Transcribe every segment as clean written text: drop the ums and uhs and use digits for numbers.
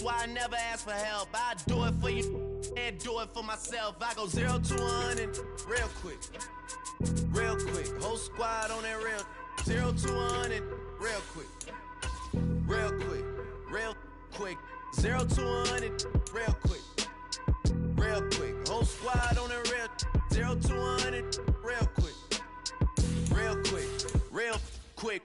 That's why I never ask for help. I do it for you and do it for myself. I go 0 to 100 real quick. Real quick. Whole squad on that real. 0 to 100 real quick. Real quick. Real quick. 0 to 100 real quick. Real quick. Whole squad on that real. 0 to 100 real quick. Real quick. Real quick.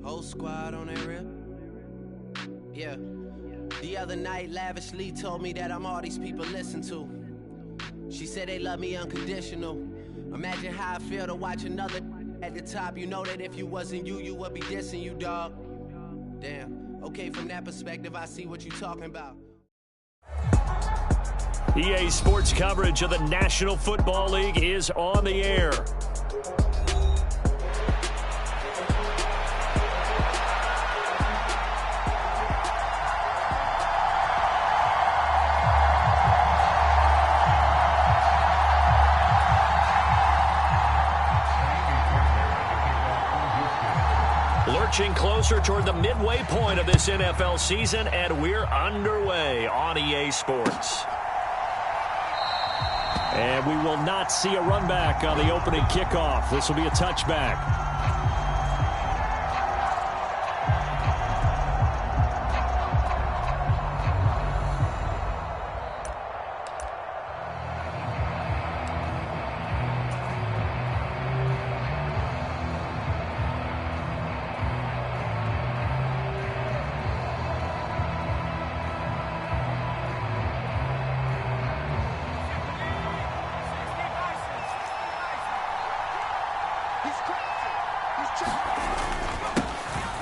Whole squad on that rip. Yeah. The other night, lavishly told me that I'm all these people listen to. She said they love me unconditional. Imagine how I feel to watch another at the top. You know that if you wasn't you, you would be dissing you, dog. Damn. Okay, from that perspective, I see what you talking about. EA Sports coverage of the National Football League is on the air. Lurching closer toward the midway point of this NFL season, and we're underway on EA Sports. And we will not see a run back on the opening kickoff. This will be a touchback.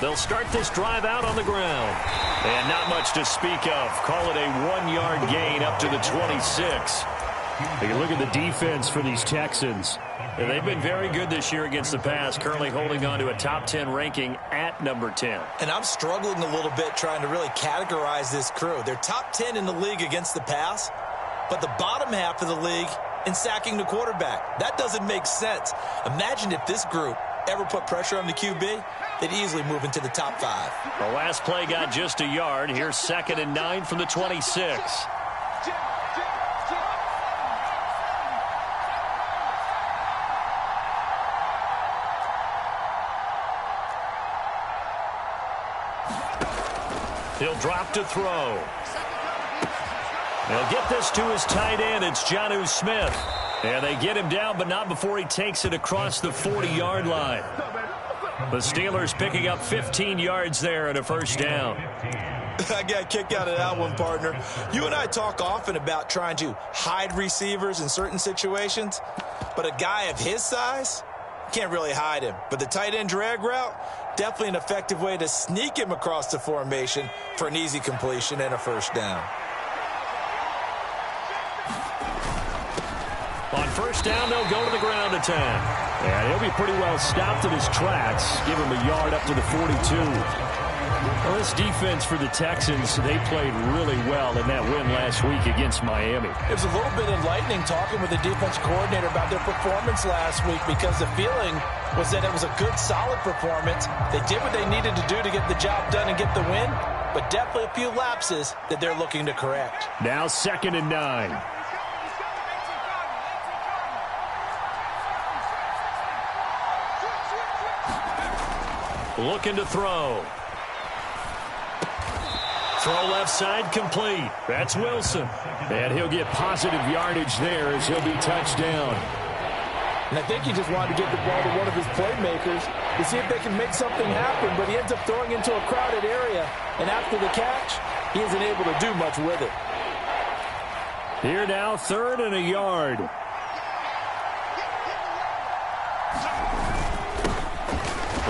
They'll start this drive out on the ground. And not much to speak of. Call it a 1-yard gain up to the 26. You can look at the defense for these Texans. And they've been very good this year against the pass, currently holding on to a top 10 ranking at number 10. And I'm struggling a little bit trying to really categorize this crew. They're top 10 in the league against the pass, but the bottom half of the league in sacking the quarterback. That doesn't make sense. Imagine if this group ever put pressure on the QB, they'd easily move into the top 5. The last play got just a yard. Here's 2nd and 9 from the 26. He'll drop to throw. They'll get this to his tight end. It's Jonnu Smith. And they get him down, but not before he takes it across the 40-yard line. The Steelers picking up 15 yards there and a first down. I got kicked out of that one, partner. You and I talk often about trying to hide receivers in certain situations, but a guy of his size can't really hide him. But the tight end drag route, definitely an effective way to sneak him across the formation for an easy completion and a first down. On first down, they'll go to the ground attack. And he'll be pretty well stopped in his tracks. Give him a yard up to the 42. Well, this defense for the Texans, they played really well in that win last week against Miami. It was a little bit enlightening talking with the defense coordinator about their performance last week, because the feeling was that it was a good, solid performance. They did what they needed to do to get the job done and get the win, but definitely a few lapses that they're looking to correct. Now 2nd and 9. Looking to throw. Throw left side complete. That's Wilson. And he'll get positive yardage there as he'll be touched down. And I think he just wanted to get the ball to one of his playmakers to see if they can make something happen, but he ends up throwing into a crowded area. And after the catch, he isn't able to do much with it. Here now, 3rd and a yard.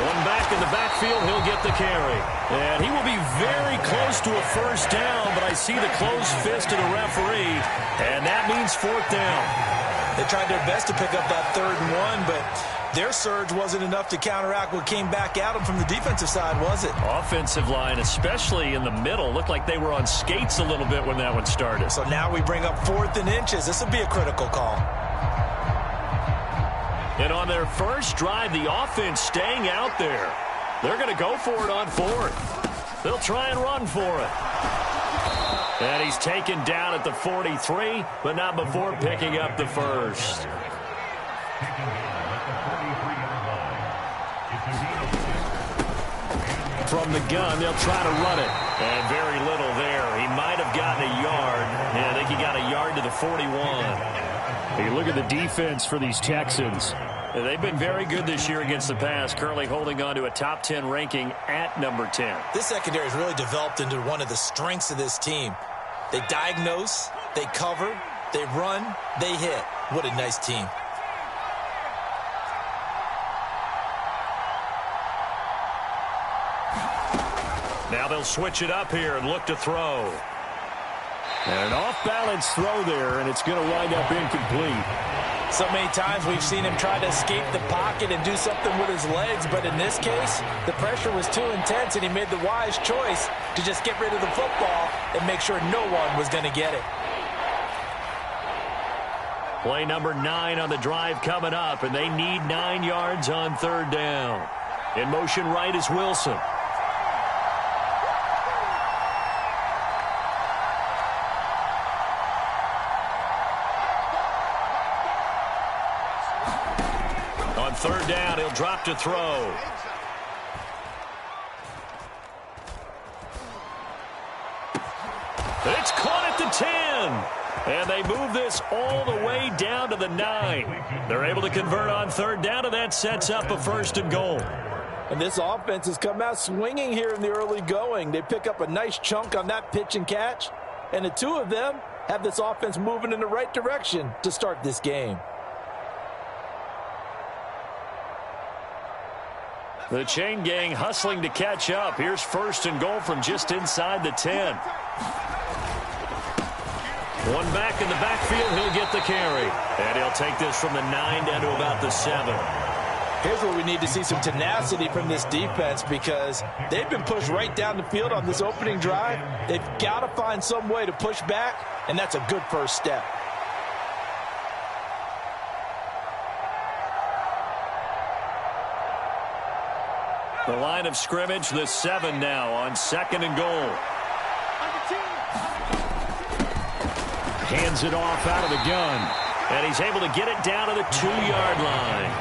One back in the backfield, he'll get the carry. And he will be very close to a first down, but I see the closed fist of the referee, and that means fourth down. They tried their best to pick up that 3rd and 1, but their surge wasn't enough to counteract what came back at them from the defensive side, was it? Offensive line, especially in the middle, looked like they were on skates a little bit when that one started. So now we bring up 4th and inches. This will be a critical call. And on their first drive, the offense staying out there. They're going to go for it on 4th. They'll try and run for it. And he's taken down at the 43, but not before picking up the first. From the gun, they'll try to run it. And very little there. He might have gotten a yard. Yeah, I think he got a yard to the 41. Hey, look at the defense for these Texans. They've been very good this year against the pass, currently holding on to a top 10 ranking at number 10. This secondary has really developed into one of the strengths of this team. They diagnose, they cover, they run, they hit. What a nice team. Now they'll switch it up here and look to throw. And an off-balance throw there, and it's going to wind up incomplete. So many times we've seen him try to escape the pocket and do something with his legs, but in this case, the pressure was too intense, and he made the wise choice to just get rid of the football and make sure no one was going to get it. Play number 9 on the drive coming up, and they need 9 yards on 3rd down. In motion right is Wilson. On 3rd down, he'll drop to throw. It's caught at the 10. And they move this all the way down to the 9. They're able to convert on 3rd down, and that sets up a 1st and goal. And this offense has come out swinging here in the early going. They pick up a nice chunk on that pitch and catch. And the two of them have this offense moving in the right direction to start this game. The chain gang hustling to catch up. Here's 1st and goal from just inside the 10. One back in the backfield, he'll get the carry. And he'll take this from the 9 down to about the 7. Here's where we need to see some tenacity from this defense, because they've been pushed right down the field on this opening drive. They've got to find some way to push back, and that's a good first step. The line of scrimmage, the 7 now on 2nd and goal. Hands it off out of the gun. And he's able to get it down to the 2-yard line.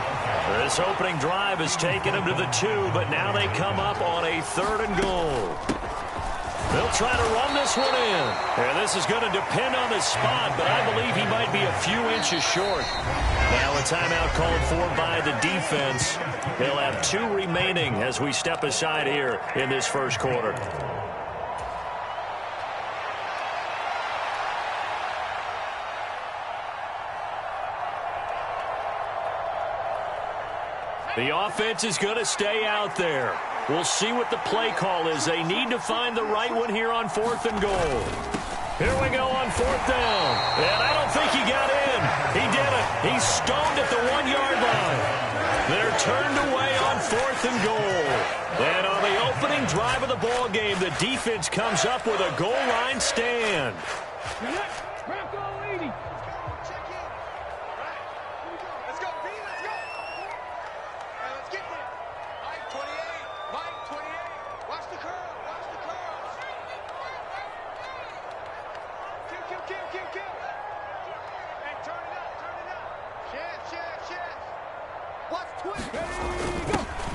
This opening drive has taken him to the 2, but now they come up on a 3rd and goal. They'll try to run this one in. And this is going to depend on the spot, but I believe he might be a few inches short. Now a timeout called for by the defense. They'll have 2 remaining as we step aside here in this first quarter. The offense is going to stay out there. We'll see what the play call is. They need to find the right one here on 4th and goal. Here we go on 4th down. And I don't think he got in. He did it. He's stoned at the 1-yard line. They're turned away on 4th and goal. And on the opening drive of the ball game, the defense comes up with a goal line stand.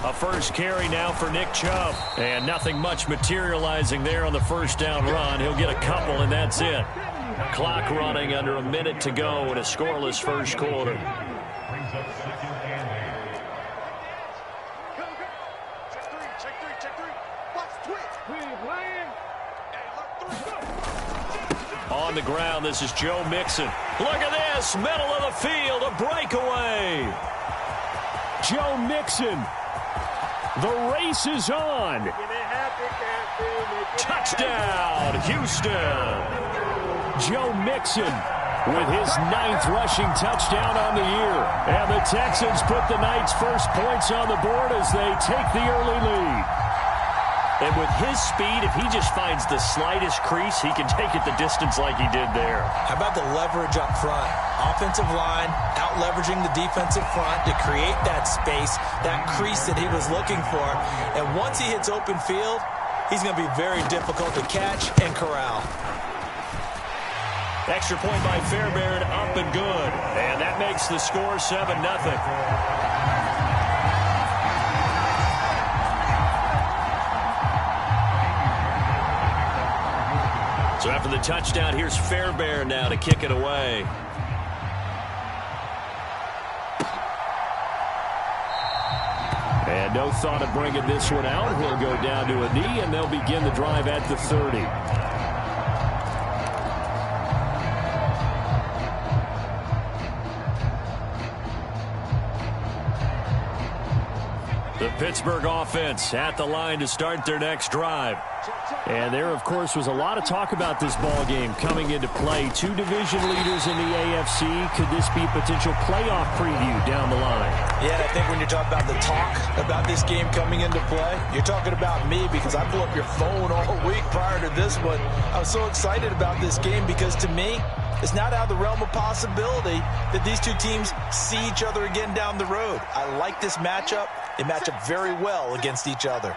A first carry now for Nick Chubb. And nothing much materializing there on the first down run. He'll get a couple, and that's it. Clock running under a minute to go in a scoreless first quarter. On the ground, this is Joe Mixon. Look at this, middle of the field, a breakaway. Joe Mixon The race is on. Touchdown, Houston. Joe Mixon with his 9th rushing touchdown on the year. And the Texans put the night's first points on the board as they take the early lead. And with his speed, if he just finds the slightest crease, he can take it the distance like he did there. How about the leverage up front? Offensive line out-leveraging the defensive front to create that space, that crease that he was looking for. And once he hits open field, he's going to be very difficult to catch and corral. Extra point by Fairbairn, up and good. And that makes the score 7-0. So after the touchdown, here's Fairbairn now to kick it away. And no thought of bringing this one out. He'll go down to a knee, and they'll begin the drive at the 30. The Pittsburgh offense at the line to start their next drive. And there, of course, was a lot of talk about this ball game coming into play. 2 division leaders in the AFC. Could this be a potential playoff preview down the line? Yeah, and I think when you're talking about the talk about this game coming into play, you're talking about me because I blew up your phone all week prior to this one. I was so excited about this game because, to me, it's not out of the realm of possibility that these two teams see each other again down the road. I like this matchup. They match up very well against each other.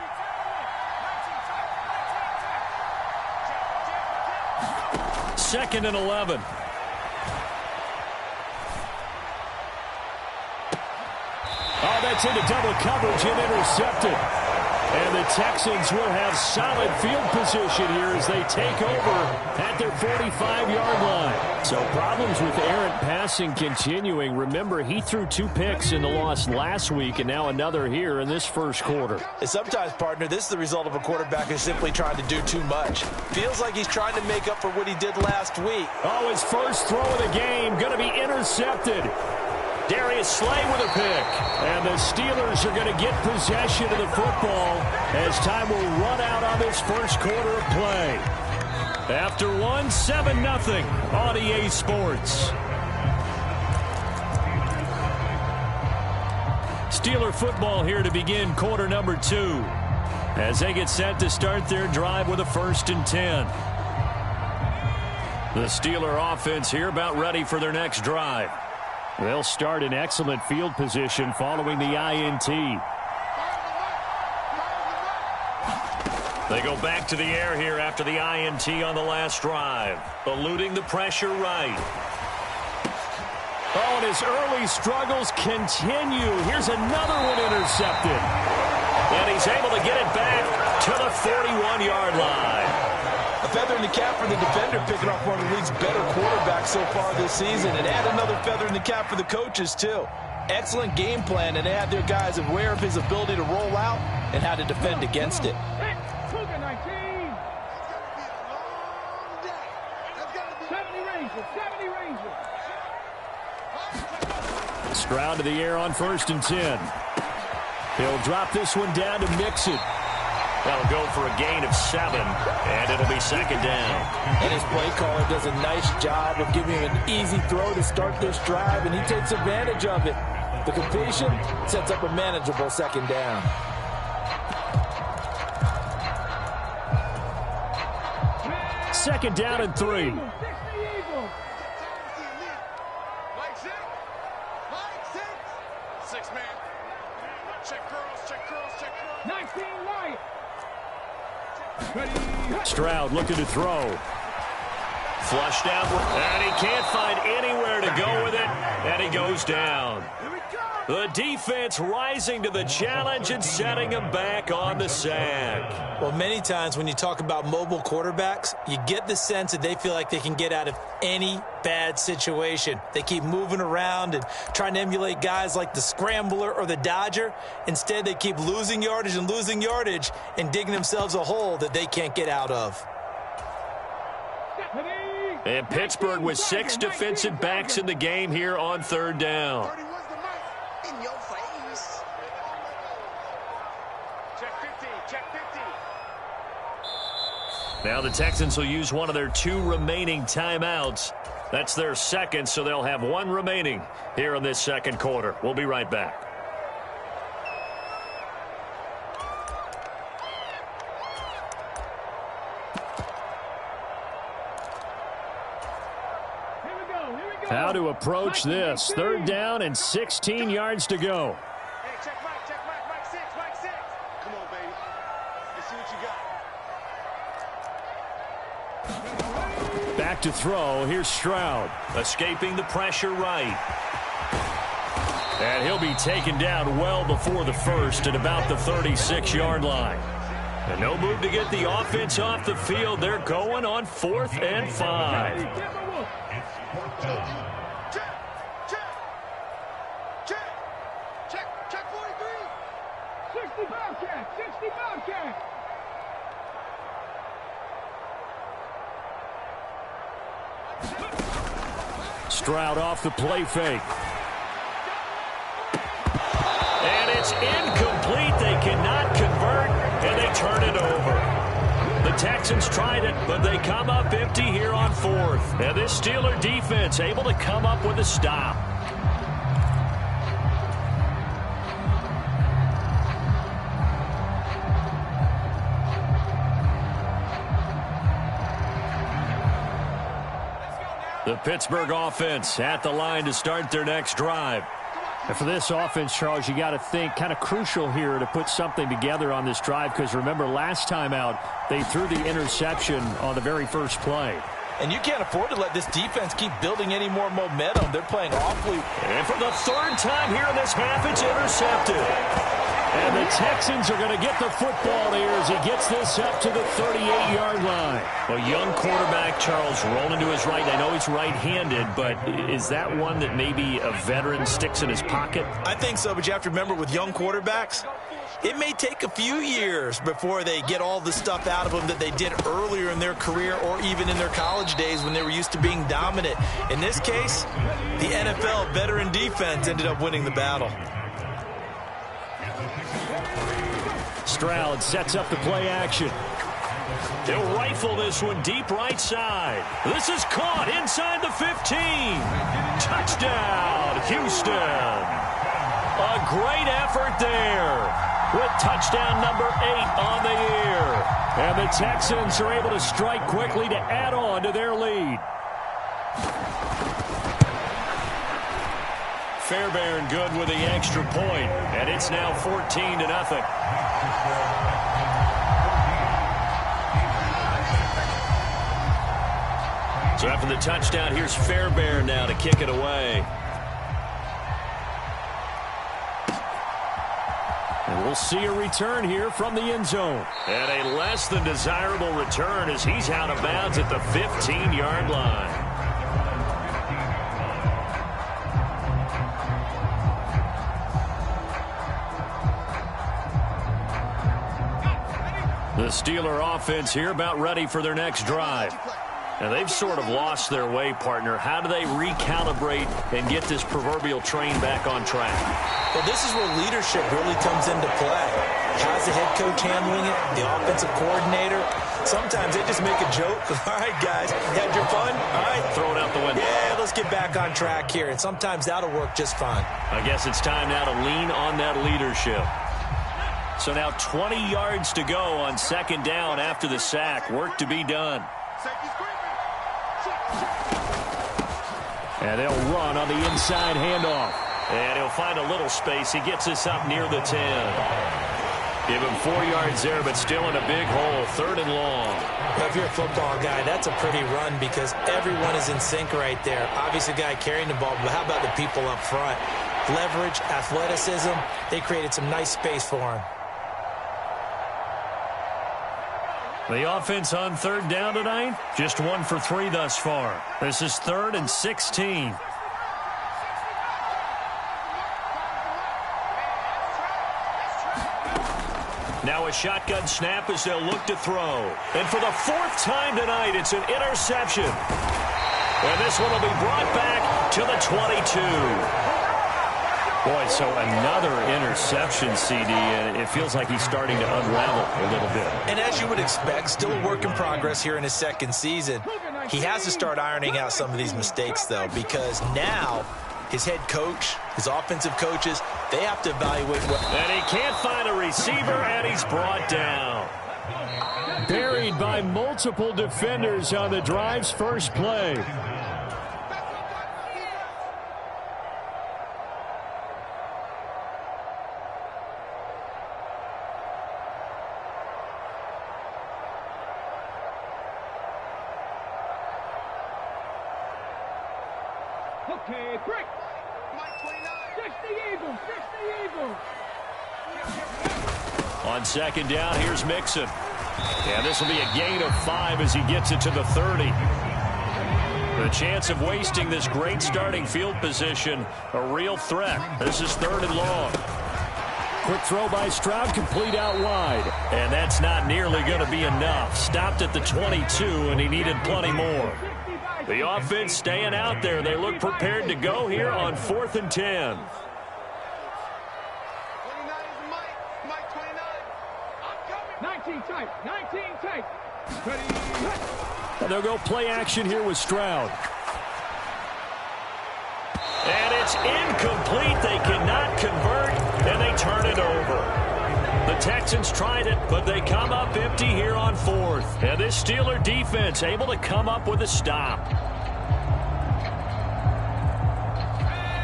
Second and 11. Oh, that's into double coverage and intercepted. And the Texans will have solid field position here as they take over at their 45-yard line. So problems with errant passing continuing. Remember, he threw 2 picks in the loss last week and now another here in this first quarter. And sometimes, partner, this is the result of a quarterback who's simply trying to do too much. Feels like he's trying to make up for what he did last week. Oh, his first throw of the game going to be intercepted. Darius Slay with a pick. And the Steelers are going to get possession of the football as time will run out on this first quarter of play. After 7-0 on EA Sports. Steeler football here to begin quarter number 2 as they get set to start their drive with a 1st and 10. The Steeler offense here about ready for their next drive. They'll start in excellent field position following the INT. They go back to the air here after the INT on the last drive. Eluding the pressure right. Oh, and his early struggles continue. Here's another one intercepted. And he's able to get it back to the 41-yard line. A feather in the cap for the defender, picking off one of the league's better quarterbacks so far this season. And add another feather in the cap for the coaches, too. Excellent game plan, and they had their guys aware of his ability to roll out and how to defend against it. Stroud to the air on 1st and 10. He'll drop this one down to Mixon. That'll go for a gain of 7, and it'll be 2nd down. And his play caller does a nice job of giving him an easy throw to start this drive, and he takes advantage of it. The completion sets up a manageable 2nd down. Second down and 3. Stroud looking to throw. Flushed out, and he can't find anywhere to go with it, and he goes down. The defense rising to the challenge and setting him back on the sack. Well, many times when you talk about mobile quarterbacks, you get the sense that they feel like they can get out of any bad situation. They keep moving around and trying to emulate guys like the Scrambler or the Dodger. Instead, they keep losing yardage and digging themselves a hole that they can't get out of. And Pittsburgh with 6 defensive backs in the game here on 3rd down. Now the Texans will use one of their 2 remaining timeouts. That's their second, so they'll have 1 remaining here in this second quarter. We'll be right back. How to approach this. 3rd down and 16 yards to go. Hey, check Mike 6. Come on, baby. Let's see what you got. Back to throw. Here's Stroud. Escaping the pressure right. And he'll be taken down well before the first at about the 36-yard line. And no move to get the offense off the field. They're going on 4th and 5. Check 43. 60 Bobcat. Stroud off the play fake. And it's incomplete. They cannot convert, and they turn it over. The Texans tried it, but they come up empty here on 4th. And this Steeler defense able to come up with a stop. The Pittsburgh offense at the line to start their next drive. And for this offense, Charles, you got to think kind of crucial here to put something together on this drive, because remember last time out they threw the interception on the very first play. And you can't afford to let this defense keep building any more momentum. They're playing awfully. And for the 3rd time here in this half, it's intercepted. And the Texans are going to get the football here as he gets this up to the 38-yard line. A young quarterback, Charles, rolling to his right. I know he's right-handed, but is that one that maybe a veteran sticks in his pocket? I think so, but you have to remember with young quarterbacks, it may take a few years before they get all the stuff out of them that they did earlier in their career or even in their college days when they were used to being dominant. In this case, the NFL veteran defense ended up winning the battle. Stroud sets up the play action. They'll rifle this one deep right side. This is caught inside the 15. Touchdown, Houston. A great effort there with touchdown number 8 on the year. And the Texans are able to strike quickly to add on to their lead. Fairbairn good with the extra point, and it's now 14-0. So after the touchdown, here's Fairbairn now to kick it away. And we'll see a return here from the end zone. And a less than desirable return as he's out of bounds at the 15-yard line. The Steeler offense here about ready for their next drive. And they've sort of lost their way, partner. How do they recalibrate and get this proverbial train back on track? Well, this is where leadership really comes into play. How's the head coach handling it? The offensive coordinator? Sometimes they just make a joke. All right, guys, had your fun? All right. Throw it out the window. Yeah, let's get back on track here. And sometimes that'll work just fine. I guess it's time now to lean on that leadership. So now 20 yards to go on 2nd down after the sack. Work to be done. And they'll run on the inside handoff. And he'll find a little space. He gets this up near the 10. Give him 4 yards there, but still in a big hole. 3rd and long. If you're a football guy, that's a pretty run because everyone is in sync right there. Obviously, the guy carrying the ball, but how about the people up front? Leverage, athleticism. They created some nice space for him. The offense on 3rd down tonight, just 1 for 3 thus far. This is 3rd and 16. Now a shotgun snap as they'll look to throw. And for the 4th time tonight, it's an interception. And this one will be brought back to the 22. Boy, so another interception, CD, and it feels like he's starting to unravel a little bit. And as you would expect, still a work in progress here in his second season. He has to start ironing out some of these mistakes, though, because now his head coach, his offensive coaches, they have to evaluate what... And he can't find a receiver, and he's brought down. Buried by multiple defenders on the drive's first play. Okay, break. Mike 29. Fix the Eagles. Fix the Eagles. On second down, here's Mixon. Yeah, this will be a gain of 5 as he gets it to the 30. The chance of wasting this great starting field position, a real threat. This is 3rd and long. Quick throw by Stroud, complete out wide. And that's not nearly going to be enough. Stopped at the 22, and he needed plenty more. The offense staying out there. They look prepared to go here on 4th and 10. 29 is Mike 29. I'm coming. 19 tight. 19 tight. Ready. They'll go play action here with Stroud. And it's incomplete. They cannot convert, and they turn it over. The Texans tried it, but they come up empty here on 4th. And this Steeler defense able to come up with a stop.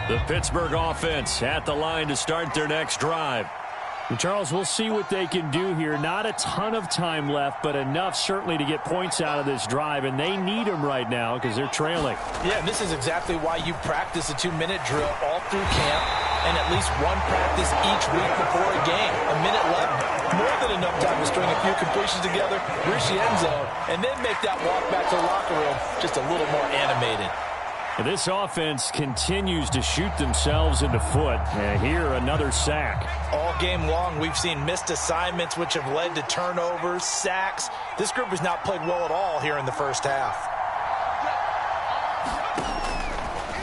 The Pittsburgh offense at the line to start their next drive. And Charles, we'll see what they can do here. Not a ton of time left, but enough certainly to get points out of this drive, and they need them right now because they're trailing. Yeah, and this is exactly why you practice a 2-minute drill all through camp and at least one practice each week before a game. A minute left, more than enough time to string a few completions together, reach the end zone, and then make that walk back to the locker room just a little more animated. And this offense continues to shoot themselves in the foot. And here, another sack. All game long, we've seen missed assignments, which have led to turnovers, sacks. This group has not played well at all here in the first half.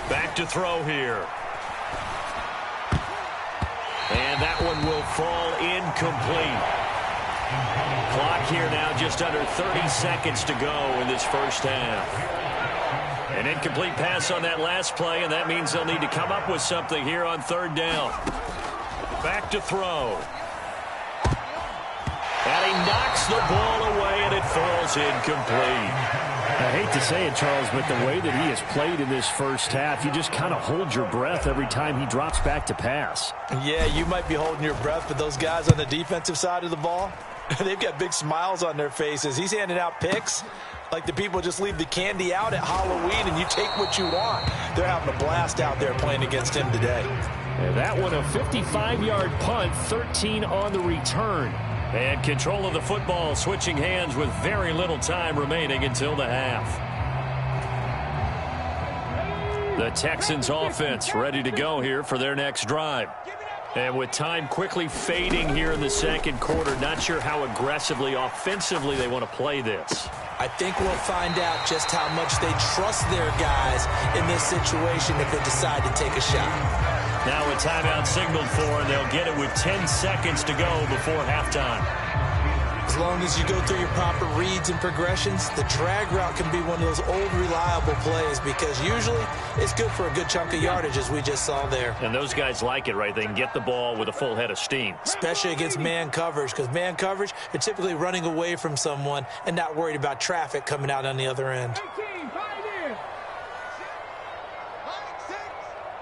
Back to throw here. And that one will fall incomplete. Clock here now just under 30 seconds to go in this first half. An incomplete pass on that last play, and that means they'll need to come up with something here on 3rd down. Back to throw. And he knocks the ball away, and it falls incomplete. I hate to say it, Charles, but the way that he has played in this first half, you just kind of hold your breath every time he drops back to pass. Yeah, you might be holding your breath, but those guys on the defensive side of the ball, they've got big smiles on their faces. He's handing out picks like the people just leave the candy out at Halloween and you take what you want. They're having a blast out there playing against him today. And that one, a 55-yard punt, 13 on the return. And control of the football switching hands with very little time remaining until the half. The Texans offense ready to go here for their next drive. And with time quickly fading here in the second quarter, not sure how aggressively, offensively they want to play this. I think we'll find out just how much they trust their guys in this situation if they decide to take a shot. Now a timeout signaled for, and they'll get it with 10 seconds to go before halftime. As long as you go through your proper reads and progressions, the drag route can be one of those old reliable plays because usually it's good for a good chunk of yardage as we just saw there. And those guys like it, right? They can get the ball with a full head of steam. Especially against man coverage, because man coverage, you're typically running away from someone and not worried about traffic coming out on the other end. 18, find in. Mike 6.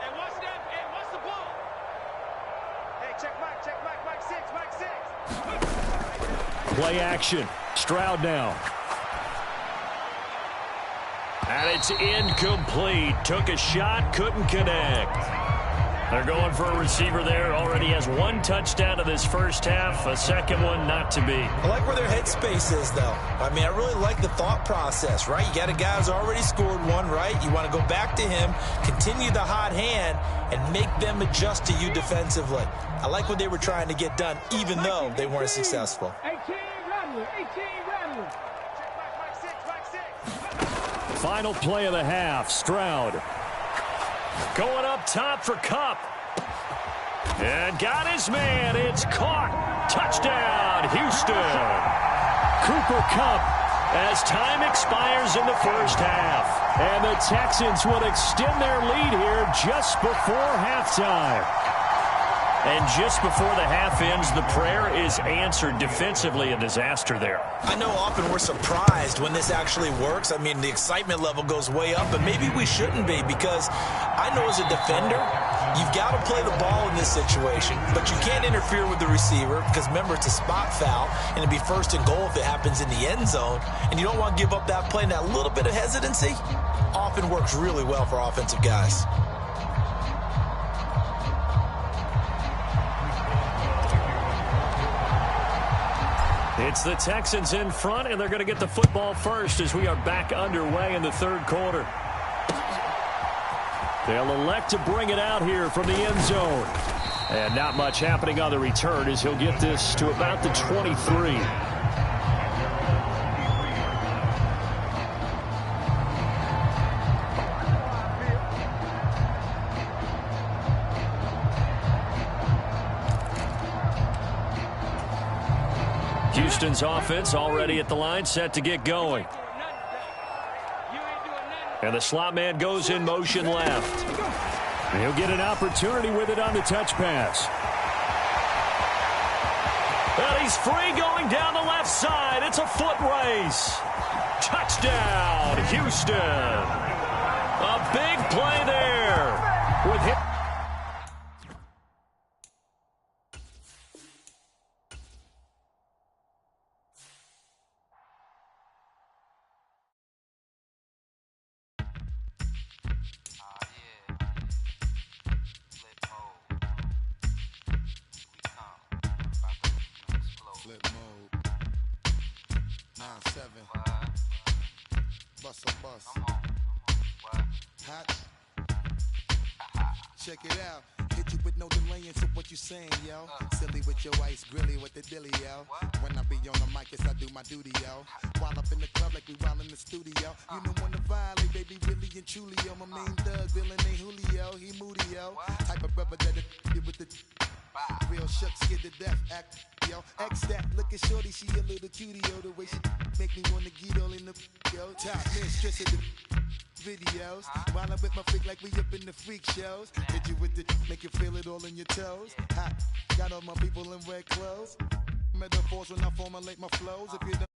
And what's the ball? Hey, check Mike 6, Mike 6. Play action. Stroud now. And it's incomplete. Took a shot, couldn't connect. They're going for a receiver there. Already has one touchdown in this first half. A second one not to be. I like where their headspace is, though. I mean, I really like the thought process, right? You got a guy who's already scored one, right? You want to go back to him, continue the hot hand, and make them adjust to you defensively. I like what they were trying to get done, even though they weren't successful. 18, Rattler. 18, Rattler. Check Mike 6. Final play of the half. Stroud going up top for Kupp. And got his man. It's caught. Touchdown, Houston. Cooper Kupp as time expires in the first half. And the Texans will extend their lead here just before halftime. And just before the half ends, the prayer is answered. Defensively, a disaster there. I know often we're surprised when this actually works. I mean, the excitement level goes way up, but maybe we shouldn't be, because I know as a defender, you've got to play the ball in this situation, but you can't interfere with the receiver because, remember, it's a spot foul, and it'd be first and goal if it happens in the end zone, and you don't want to give up that play, and that little bit of hesitancy often works really well for offensive guys. It's the Texans in front, and they're going to get the football first as we are back underway in the third quarter. They'll elect to bring it out here from the end zone. And not much happening on the return as he'll get this to about the 23. Houston's offense already at the line, set to get going. And the slot man goes in motion left. And he'll get an opportunity with it on the touch pass. And he's free going down the left side. It's a foot race. Touchdown, Houston. A big play there with him. Flip mode. 9-7. Bust a bus. Hot. Check it out. Hit you with no delaying, so what you saying, yo? Silly with your ice, grilly with the dilly, yo. When I be on the mic, yes, I do my duty, yo. While up in the club like we while in the studio. You know when to violate, baby, really and truly, yo. My main thug, villain ain't Julio, he moody, yo. Type of rubber that it with the real shook, scared to death, act, yo. X that, look at shorty, she a little cutie, yo. The way she make me wanna get all in the, yo. Top mistress of the videos. While I'm with my freak like we up in the freak shows. Hit you with the, make you feel it all in your toes. Hot, got all my people in red clothes. Metaphors when I formulate my flows. If you don't